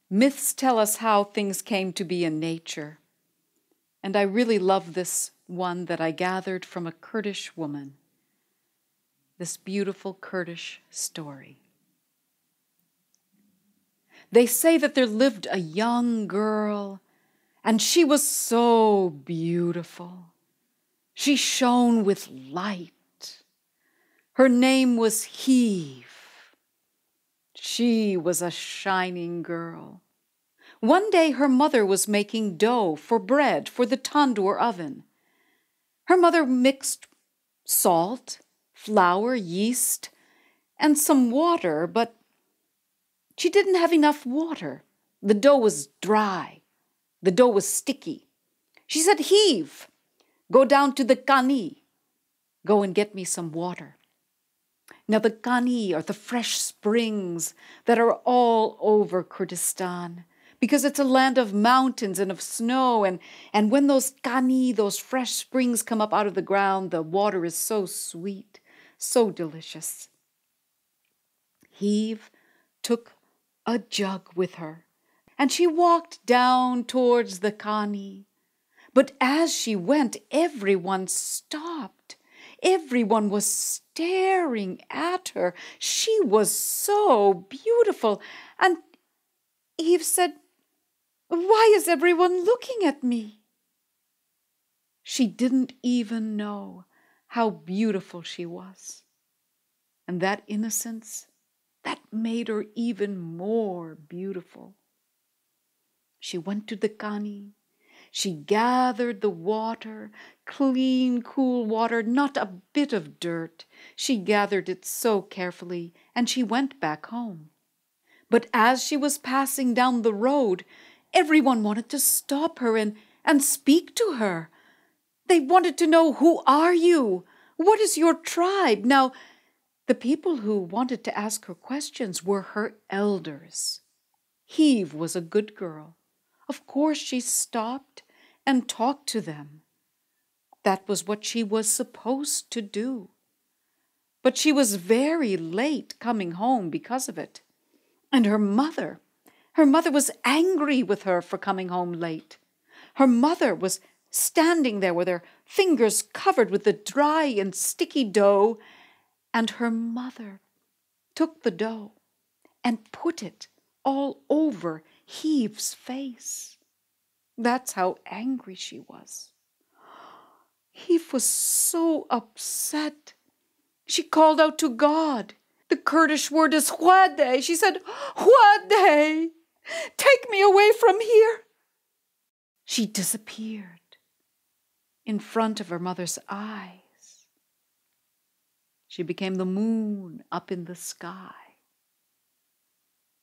Myths tell us how things came to be in nature. And I really love this one that I gathered from a Kurdish woman. This beautiful Kurdish story. They say that there lived a young girl, and she was so beautiful. She shone with light. Her name was Heyv. She was a shining girl. One day her mother was making dough for bread for the tandoor oven. Her mother mixed salt, flour, yeast, and some water, but she didn't have enough water. The dough was dry. The dough was sticky. She said, Heyv, go down to the kani. Go and get me some water. Now the kani are the fresh springs that are all over Kurdistan, because it's a land of mountains and of snow, and when those kani, those fresh springs come up out of the ground, the water is so sweet, so delicious. Heyv took a jug with her, and she walked down towards the kani. But as she went, everyone stopped. Everyone was staring at her. She was so beautiful. And Heyv said, why is everyone looking at me? She didn't even know how beautiful she was. And that innocence, that made her even more beautiful. She went to the kani. She gathered the water, clean, cool water, not a bit of dirt. She gathered it so carefully, and she went back home. But as she was passing down the road, everyone wanted to stop her and speak to her. They wanted to know, who are you? What is your tribe? Now, the people who wanted to ask her questions were her elders. Heyv was a good girl. Of course, she stopped and talked to them. That was what she was supposed to do. But she was very late coming home because of it. And her mother was angry with her for coming home late. Her mother was standing there with her fingers covered with the dry and sticky dough, and her mother took the dough and put it all over Heyv's face. That's how angry she was. Heyv was so upset. She called out to God. The Kurdish word is Huade. She said, Huade, take me away from here. She disappeared in front of her mother's eyes. She became the moon up in the sky.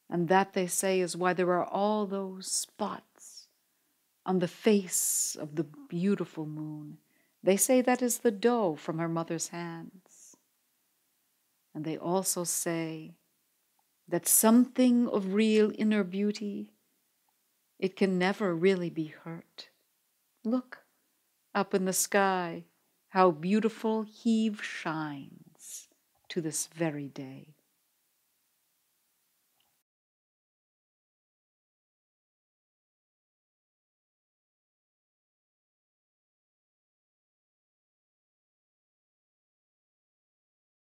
And that, they say, is why there are all those spots on the face of the beautiful moon. They say that is the dough from her mother's hands. And they also say that something of real inner beauty, it can never really be hurt. Look, up in the sky, how beautiful Heyv shines to this very day.